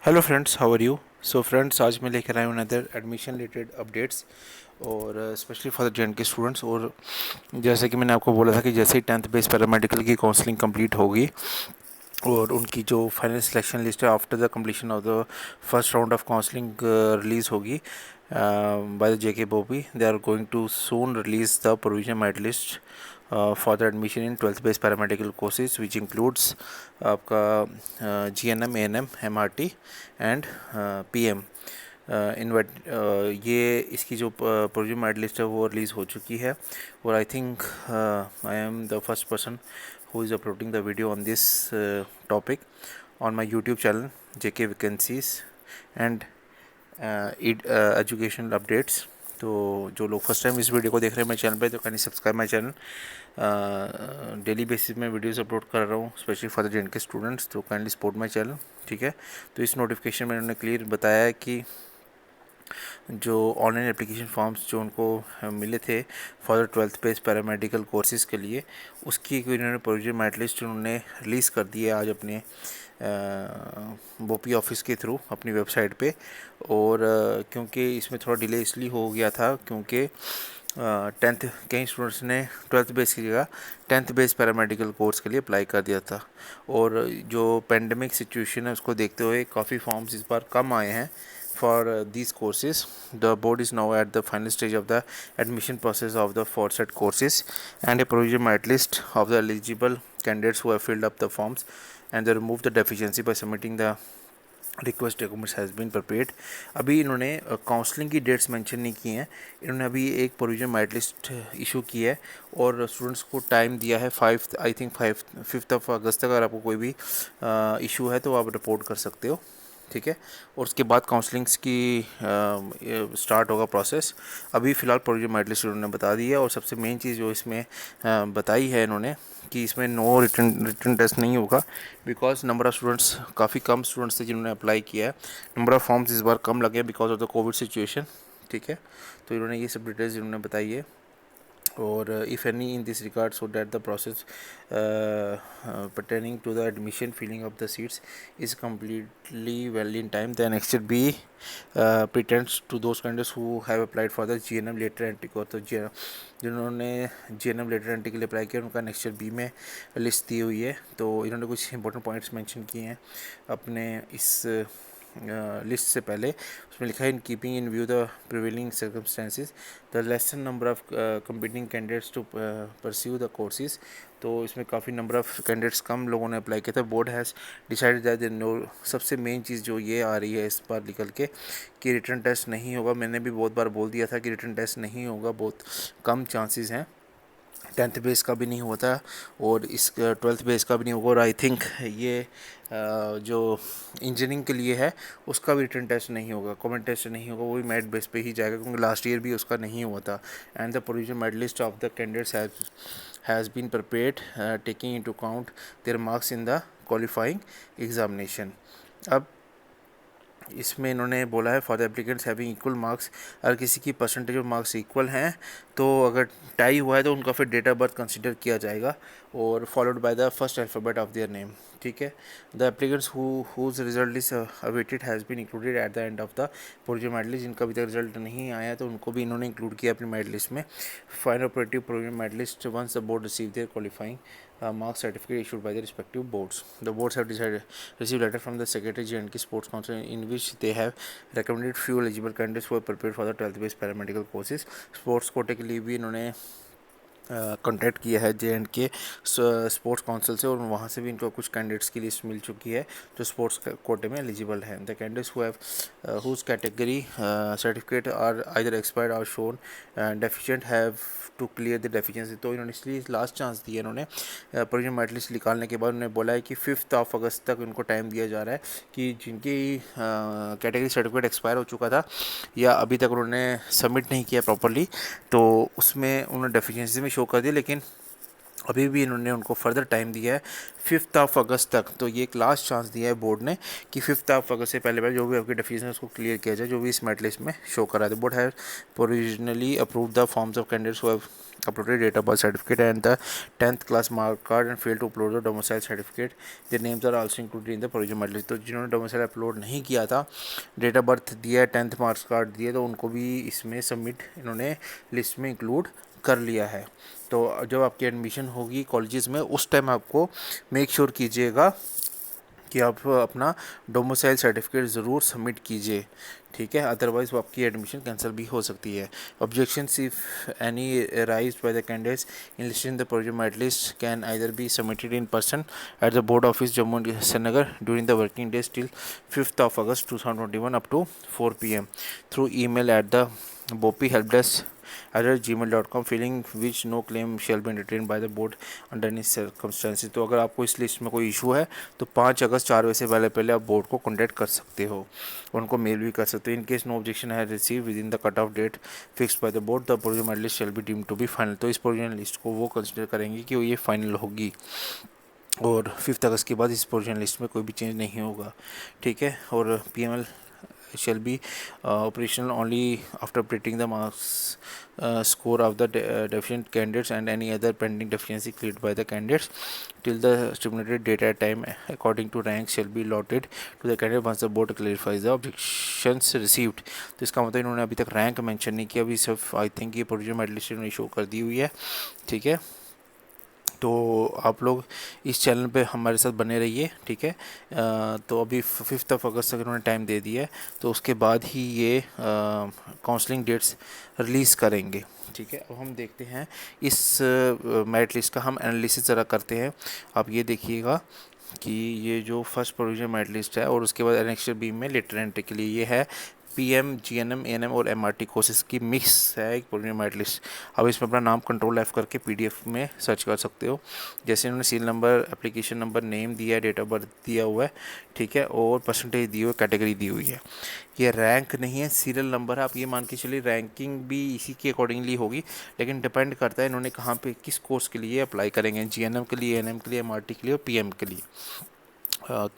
Hello friends, how are you. So friends, आज मैं लेकर आया हूँ अनदर एडमिशन रिलेटेड अपडेट्स और specially for the J K students. और जैसे कि मैंने आपको बोला था कि जैसे ही 10th बेस पैरामेडिकल की काउंसलिंग कंप्लीट होगी और उनकी जो फाइनल सिलेक्शन लिस्ट है after the completion of the first round of counselling release होगी बाय द जे बॉबी। They are going to soon release the provisional merit list for the admission in 12th based paramedical courses which includes आपका GNM, ANM, MRT and PM। ये इसकी जो provisional merit list है वो release हो चुकी है और I think I am the first person who is uploading the video on this topic on my YouTube channel JK Vacancies and educational updates. तो जो लोग फर्स्ट टाइम इस वीडियो को देख रहे हैं मेरे चैनल पे तो can subscribe my channel. Daily basis में वीडियोस अपलोड कर रहा हूँ specially for the J K students, तो काइंडली सपोर्ट माई चैनल। ठीक है, तो इस नोटिफिकेशन में उन्होंने क्लियर बताया है कि जो ऑनलाइन एप्लीकेशन फॉर्म्स जो उनको मिले थे for the 12th base paramedical courses के लिए, उसकी इन्होंने प्रोविजनल मेरिट लिस्ट उन्होंने रिलीज़ कर दी है आज अपने बोपी ऑफिस के थ्रू अपनी वेबसाइट पे। और क्योंकि इसमें थोड़ा डिले इसलिए हो गया था क्योंकि 10th कई स्टूडेंट्स ने 12th बेस की जगह 10th बेस पैरामेडिकल कोर्स के लिए अप्लाई कर दिया था और जो पेंडेमिक सिचुएशन है उसको देखते हुए काफ़ी फॉर्म्स इस बार कम आए हैं for these courses. The board is now at the final stage of the admission process of the four set courses and a provisional merit list of the eligible candidates who have filled up the forms and they remove the deficiency by submitting the request documents has been prepared. अभी इन्होंने counselling की dates mention नहीं की हैं। इन्होंने अभी एक provisional merit list issue की है और स्टूडेंट्स को टाइम दिया है 5th ऑफ अगस्त तक। अगर आपको कोई भी इशू है तो आप रिपोर्ट कर सकते हो। ठीक है, और उसके बाद काउंसलिंग्स की स्टार्ट होगा प्रोसेस। अभी फ़िलहाल प्रोविजनल मेरिट लिस्ट उन्होंने बता दी है और सबसे मेन चीज़ जो इसमें बताई है इन्होंने कि इसमें नो रिटन टेस्ट नहीं होगा बिकॉज नंबर ऑफ़ स्टूडेंट्स काफ़ी कम स्टूडेंट्स थे जिन्होंने अप्लाई किया है। नंबर ऑफ़ फॉर्म्स इस बार कम लगे because of the Covid situation. ठीक है, तो इन्होंने ये सब डिटेल्स इन्होंने बताई है or if any in this regard, so that the process pertaining to the admission filling of the seats is completely well in time, then next should be pretends to those candidates who have applied for the GNM later entry को। तो जिन्होंने GNM later entry के लिए apply किया उनका next B में list दी हुई है। तो इन्होंने कुछ इंपॉर्टेंट पॉइंट्स मेंशन किए हैं अपने इस लिस्ट से पहले। उसमें लिखा है in keeping in view the prevailing circumstances the lesson number of competing candidates to pursue the courses. तो इसमें काफ़ी नंबर ऑफ़ कैंडिडेट्स कम लोगों ने अप्लाई किया था। Board has decided that no. सबसे मेन चीज़ जो ये आ रही है इस बार निकल के कि रिटर्न टेस्ट नहीं होगा। मैंने भी बहुत बार बोल दिया था कि रिटर्न टेस्ट नहीं होगा, बहुत कम चांसेस हैं। 10th बेस का भी नहीं होता और इस 12th बेस का भी नहीं होगा। और आई थिंक ये जो इंजीनियरिंग के लिए है उसका भी रिटर्न टेस्ट नहीं होगा, कॉमन टेस्ट नहीं होगा, वो भी मेरिट बेस पे ही जाएगा क्योंकि लास्ट ईयर भी उसका नहीं हुआ था। And the provisional merit list of the candidates has been prepared taking into account their marks in the qualifying examination. अब इसमें इन्होंने बोला है for the applicants having equal marks, अगर किसी की परसेंटेज ऑफ मार्क्स इक्वल हैं तो अगर टाई हुआ है तो उनका फिर डेट ऑफ बर्थ कंसिडर किया जाएगा और followed by the first alphabet of their name. ठीक है, the applicants whose result is awaited has been included at the end of the provisional merit list. जिनका अभी तक रिजल्ट नहीं आया है तो उनको भी इन्होंने इंक्लूड किया अपनी मेरिट लिस्ट में। Final operative provisional merit list once the board receive their qualifying mark certificate issued by the respective boards. The boards have received letter from the Secretary J&K Sports Council in which they have recommended few eligible candidates who are prepared for the 12th based paramedical courses. Sports कोटे के लिए भी इन्होंने contact किया है J&K sports council से और वहाँ से भी इनको कुछ कैंडिडेट्स की लिस्ट मिल चुकी है जो स्पोर्ट्स कोटे में एलिजिबल हैं। The candidates who have whose category certificate are either expired or shown deficient have to clear the deficiency. तो इन्होंने इसलिए लास्ट चांस दिया इन्होंने प्रोविजनल मेरिट लिस्ट निकालने के बाद उन्होंने बोला है कि 5th ऑफ अगस्त तक उनको टाइम दिया जा रहा है कि जिनकी कैटेगरी सर्टिफिकेट एक्सपायर हो चुका था या अभी तक उन्होंने सबमिट नहीं किया प्रॉपरली तो उसमें उन्होंने डेफिशिएंसी में शो कर दिया, लेकिन अभी भी इन्होंने उनको फर्दर टाइम दिया है 5 अगस्त तक। तो ये एक लास्ट चांस दिया है बोर्ड ने कि 5 अगस्त से पहले जो भी आपकी डेफिनेशन है उसको क्लियर किया जाए, जो भी इस मेरिट लिस्ट में शो करा है। Board have provisionally approve the forms of candidates who have uploaded date of birth certificate and the 10th class mark card and failed to upload the domicile certificate. Their names are also included in the provisional merit list. तो जिन्होंने domicile upload नहीं किया था, date of birth दिया है, 10th marks card दिए, तो उनको भी इसमें सबमिट इन्होंने लिस्ट में इंक्लूड कर लिया है। तो जब आपकी एडमिशन होगी कॉलेजेस में उस टाइम आपको मेक श्योर कीजिएगा कि आप अपना डोमिसाइल सर्टिफिकेट ज़रूर सबमिट कीजिए, ठीक है, अदरवाइज़ वो आपकी एडमिशन कैंसिल भी हो सकती है। Objections if any raise by the candidates in list in the provisional merit list can either be submitted in person at the board office Jammu and Srinagar during the working days till 5 August 2021 up to 4 PM through email at the bopi helpdesk@gmail.com, feeling which no claim shall be entertained by the board under any circumstances। तो अगर आपको इस list में कोई issue है तो 5 अगस्त 4 बजे से पहले आप बोर्ड को कॉन्टैक्ट कर सकते हो, उनको मेल भी कर सकते हो। इन केस नो ऑब्जेक्शन है receive within the cut off date fix by the board the provisional merit list shall be deemed to be final. तो इस प्रोविजनल लिस्ट को वो कंसिडर करेंगे कि ये फाइनल होगी और 5 अगस्त के बाद इस प्रोविजनल लिस्ट में कोई भी चेंज नहीं होगा, ठीक है। और PML shall be operational only after updating the marks score of the deficient candidates and any other pending deficiency cleared by the candidates till the stipulated date at time according to rank shall be allotted to the candidate once the board clarifies the objections received। तो इसका मतलब इन्होंने अभी तक rank mention नहीं किया, अभी सिर्फ आई थिंक ये प्रोविजनल मेरिट लिस्ट इन्होंने शो कर दी हुई है, ठीक है। तो आप लोग इस चैनल पे हमारे साथ बने रहिए, ठीक है। तो अभी 5 अगस्त तक इन्होंने टाइम दे दिया है, तो उसके बाद ही ये काउंसलिंग डेट्स रिलीज़ करेंगे, ठीक है। अब हम देखते हैं इस मेरिट लिस्ट का हम एनालिसिस ज़रा करते हैं। आप ये देखिएगा कि ये जो फर्स्ट प्रोविजनल मेरिट लिस्ट है और उसके बाद एनेक्सर बी में लेटर एंट्री के लिए ये है PM, GNM, ANM और MRT कोर्सेज की मिक्स है एक प्रोविजनल मेरिट लिस्ट। अब इसमें अपना नाम Ctrl+F करके PDF में सर्च कर सकते हो। जैसे इन्होंने serial number, application number, name दिया है, डेट ऑफ बर्थ दिया हुआ है, ठीक है, और परसेंटेज दी हुई है, कैटेगरी दी हुई है। ये रैंक नहीं है, सीरियल नंबर है। आप ये मान के चलिए रैंकिंग भी इसी के अकॉर्डिंगली होगी, लेकिन डिपेंड करता है इन्होंने कहाँ पे किस कोर्स के लिए अप्लाई करेंगे, GNM के लिए, ANM के लिए, MRT के लिए और PM के लिए।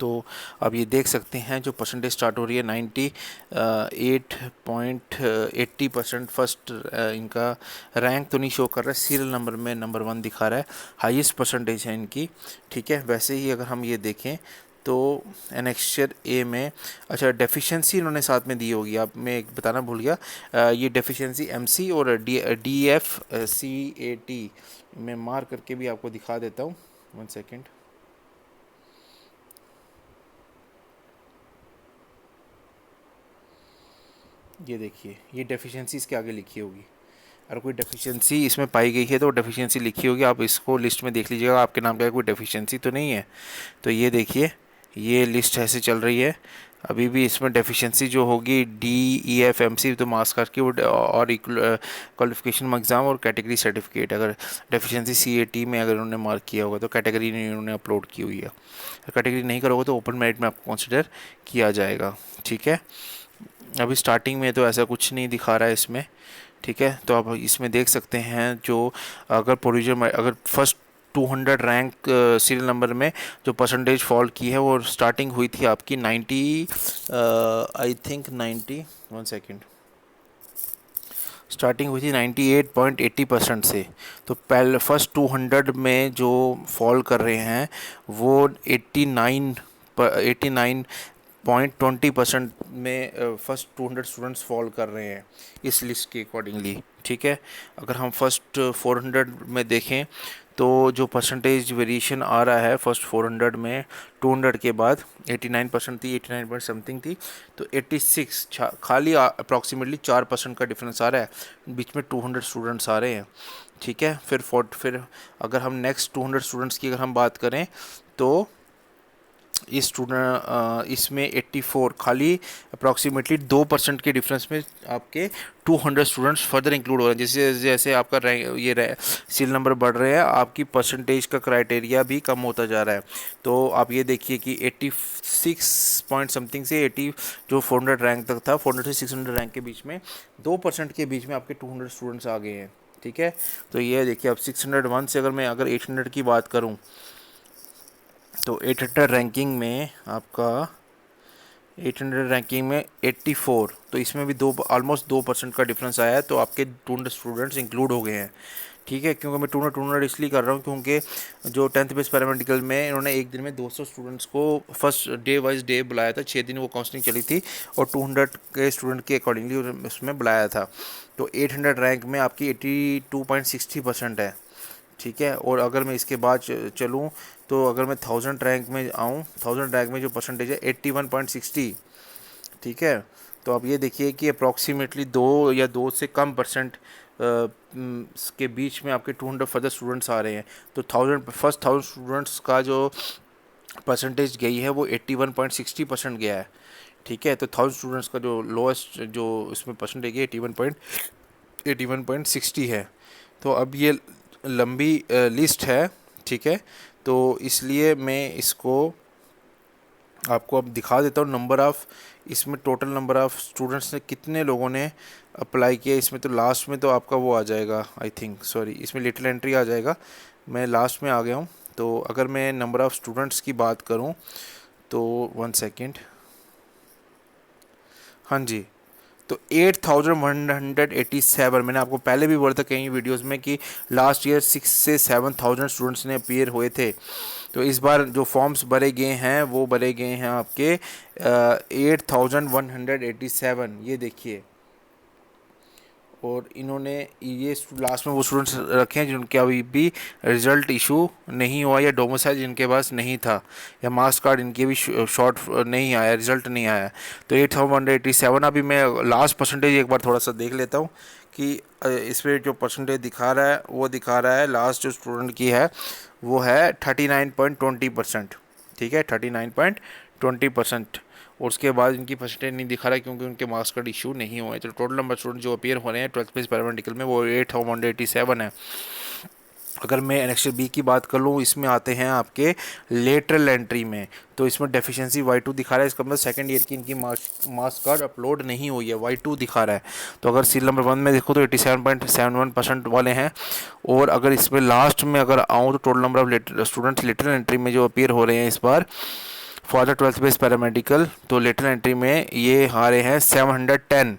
तो अब ये देख सकते हैं जो परसेंटेज स्टार्ट हो रही है 98.80% फर्स्ट। इनका रैंक तो नहीं शो कर रहा है, सीरियल नंबर में नंबर 1 दिखा रहा है, हाईएस्ट परसेंटेज है इनकी, ठीक है। वैसे ही अगर हम ये देखें तो एनेक्सचर ए में अच्छा डेफिशिएंसी इन्होंने साथ में दी होगी, आप मैं एक बताना भूल गया, ये डेफिशिएंसी MC और DFCAT मैं मार करके भी आपको दिखा देता हूँ, 1 सेकेंड। ये देखिए, ये डेफिशिएंसी इसके आगे लिखी होगी, अगर कोई डेफिशिएंसी इसमें पाई गई है तो डेफिशिएंसी लिखी होगी, आप इसको लिस्ट में देख लीजिएगा आपके नाम का कोई डेफिशिएंसी तो नहीं है। तो ये देखिए, ये लिस्ट ऐसे चल रही है, अभी भी इसमें डेफिशिएंसी जो होगी DEF MC तो मार्क्स कार्ड की और क्वालिफिकेशन एग्ज़ाम और कैटेगरी सर्टिफिकेट। अगर डेफिशिएंसी CAT में अगर उन्होंने मार्क किया होगा तो कैटेगरी नहीं उन्होंने अपलोड की हुई है, कैटेगरी नहीं करोगे तो ओपन मेरिट में आपको कंसिडर किया जाएगा, ठीक है। अभी स्टार्टिंग में तो ऐसा कुछ नहीं दिखा रहा है इसमें, ठीक है। तो आप इसमें देख सकते हैं जो अगर प्रोविजनल अगर फर्स्ट 200 रैंक सीरियल नंबर में जो परसेंटेज फॉल की है वो स्टार्टिंग हुई थी आपकी 90 आई थिंक 90 1 सेकेंड स्टार्टिंग हुई थी 98.80% से। तो पहले फर्स्ट 200 में जो फॉल कर रहे हैं वो 89.20% में फर्स्ट 200 स्टूडेंट्स फॉल कर रहे हैं इस लिस्ट के अकॉर्डिंगली, ठीक है। अगर हम फर्स्ट 400 में देखें तो जो परसेंटेज वेरिएशन आ रहा है फर्स्ट 400 में 200 के बाद 89% थी, 89 पॉइंट समथिंग थी, तो 86 खाली अप्रॉक्सीमेटली 4% का डिफरेंस आ रहा है, बीच में 200 स्टूडेंट्स आ रहे हैं, ठीक है। फिर अगर हम नेक्स्ट 200 स्टूडेंट्स की अगर हम बात करें तो इस स्टूडेंट इसमें 84 खाली अप्रॉक्सीमेटली 2% के डिफरेंस में आपके 200 स्टूडेंट्स फर्दर इंक्लूड हो रहे हैं। जैसे जैसे आपका सीरियल नंबर बढ़ रहे हैं आपकी परसेंटेज का क्राइटेरिया भी कम होता जा रहा है। तो आप ये देखिए कि 86 पॉइंट समथिंग से 80 जो 400 रैंक तक था, 400 से 600 रैंक के बीच में 2% के बीच में आपके 200 स्टूडेंट्स आ गए हैं, ठीक है। तो ये देखिए अब 601 से अगर 800 की बात करूं तो 800 रैंकिंग में आपका 800 रैंकिंग में 84, तो इसमें भी दो ऑलमोस्ट 2% का डिफरेंस आया है। तो आपके 200 स्टूडेंट्स इंक्लूड हो गए हैं, ठीक है। क्योंकि मैं 200 इसलिए कर रहा हूँ क्योंकि जो 10th बेस पैरामेडिकल में इन्होंने एक दिन में 200 स्टूडेंट्स को फर्स्ट डे वाइज डे बुलाया था, 6 दिन वो काउंसलिंग चली थी और 200 के स्टूडेंट के अकॉर्डिंगली उसमें बुलाया था। तो 800 रैंक में आपकी 82.60% है, ठीक है। और अगर मैं इसके बाद चलूँ तो अगर मैं 1000 रैंक में आऊँ, 1000 रैंक में जो परसेंटेज है 81.60, ठीक है। तो अब ये देखिए कि अप्रॉक्सीमेटली 2 से कम परसेंट के बीच में आपके 200 फर्दर स्टूडेंट्स आ रहे हैं। तो 1000 स्टूडेंट्स का जो परसेंटेज गई है वो 81.60% गया है, ठीक है। तो 1000 स्टूडेंट्स का जो लोएस्ट जो इसमें परसेंटेज है 81.60 है। तो अब ये लंबी लिस्ट है, ठीक है। तो इसलिए मैं इसको आपको अब दिखा देता हूँ नंबर ऑफ़, इसमें टोटल नंबर ऑफ़ स्टूडेंट्स ने कितने लोगों ने अप्लाई किया। इसमें तो लास्ट में तो आपका वो आ जाएगा, आई थिंक सॉरी इसमें लिटिल एंट्री आ जाएगा, मैं लास्ट में आ गया हूँ। तो अगर मैं नंबर ऑफ़ स्टूडेंट्स की बात करूँ तो 1 सेकेंड, हाँ जी। तो 8187, मैंने आपको पहले भी बोला था कई वीडियोस में कि लास्ट ईयर 6 से 7000 स्टूडेंट्स ने अपीयर हुए थे। तो इस बार जो फॉर्म्स भरे गए हैं वो भरे गए हैं आपके 8187, ये देखिए। और इन्होंने ये लास्ट में वो स्टूडेंट्स रखे हैं जिनके अभी भी रिज़ल्ट इशू नहीं हुआ या डोमिसाइल जिनके पास नहीं था या मार्क्स कार्ड इनके भी शॉर्ट नहीं आया, रिज़ल्ट नहीं आया। तो 8187। अभी मैं लास्ट परसेंटेज एक बार थोड़ा सा देख लेता हूँ कि इस पर जो परसेंटेज दिखा रहा है वो दिखा रहा है लास्ट जो स्टूडेंट की है वो है 39.20%, ठीक है, 39.20%। और उसके बाद इनकी परसेंटेज नहीं दिखा रहा है क्योंकि उनके मार्क्स कार्ड इशू नहीं हुए। तो टोटल नंबर स्टूडेंट जो अपीयर हो रहे हैं 12th बेस पैरामेडिकल में वो 8187 है। अगर मैं एनेक्सर बी की बात कर लूँ, इसमें आते हैं आपके लेटरल एंट्री में। तो इसमें डेफिशिएंसी Y2 दिखा रहा है, इसका मतलब सेकंड ईयर की इनकी मार्क्स कार्ड अपलोड नहीं हुई है, Y2 दिखा रहा है। तो अगर सील नंबर 1 में देखो तो 87.71% वाले हैं। और अगर इसमें लास्ट में अगर आऊँ तो total number of students lateral entry में जो अपीयर हो रहे हैं इस बार for the 12th base paramedical, तो लेटरल एंट्री में ये हारे हैं 710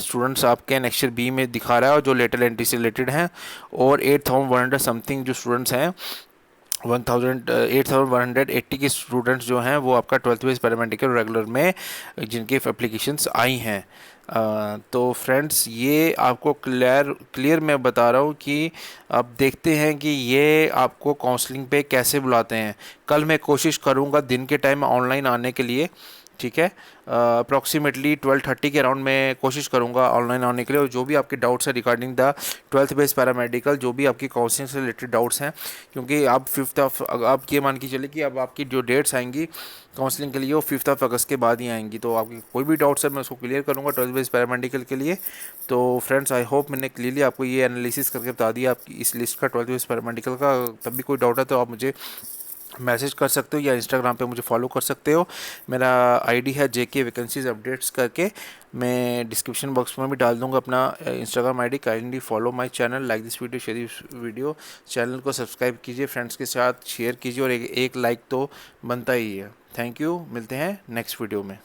स्टूडेंट्स आपके नेक्स्ट ईयर बी में दिखा रहा है और जो लेटरल एंट्री से रिलेटेड हैं। और 8100 समथिंग जो स्टूडेंट्स हैं 8180 के स्टूडेंट्स जो हैं वो आपका 12th बेस पैरामेडिकल रेगुलर में जिनकी एप्लीकेशंस आई हैं। तो फ्रेंड्स ये आपको क्लियर मैं बता रहा हूँ कि अब देखते हैं कि ये आपको काउंसलिंग पे कैसे बुलाते हैं। कल मैं कोशिश करूँगा दिन के टाइम ऑनलाइन आने के लिए, ठीक है। अप्रॉक्सीमेटली 12:30 के अराउंड मैं कोशिश करूंगा ऑनलाइन आने के लिए। और जो भी आपके डाउट्स है regarding the 12th base paramedical, जो भी आपकी काउंसलिंग से रिलेटेड डाउट्स हैं, क्योंकि आप 5th ऑफ आप ये मान के चलिए कि अब आपकी जो डेट्स आएंगी काउंसलिंग के लिए वो 5th ऑफ अगस्त के बाद ही आएंगी। तो आपकी कोई भी डाउट्स है मैं उसको क्लियर करूँगा 12th बेस पैरामेडिकल के लिए। तो फ्रेंड्स आई होप मैंने क्लियरली आपको ये एनालिसिस करके बता दिया आपकी इस लिस्ट का 12th बेस पैरामेडिकल का। तब भी कोई डाउट है तो आप मुझे मैसेज कर सकते हो या इंस्टाग्राम पे मुझे फॉलो कर सकते हो। मेरा आईडी है JK वैकेंसीज अपडेट्स करके, मैं डिस्क्रिप्शन बॉक्स में भी डाल दूंगा अपना Instagram ID. Kindly follow my channel, like this video, share this video, channel को सब्सक्राइब कीजिए, फ्रेंड्स के साथ शेयर कीजिए और एक लाइक तो बनता ही है। थैंक यू, मिलते हैं नेक्स्ट वीडियो में।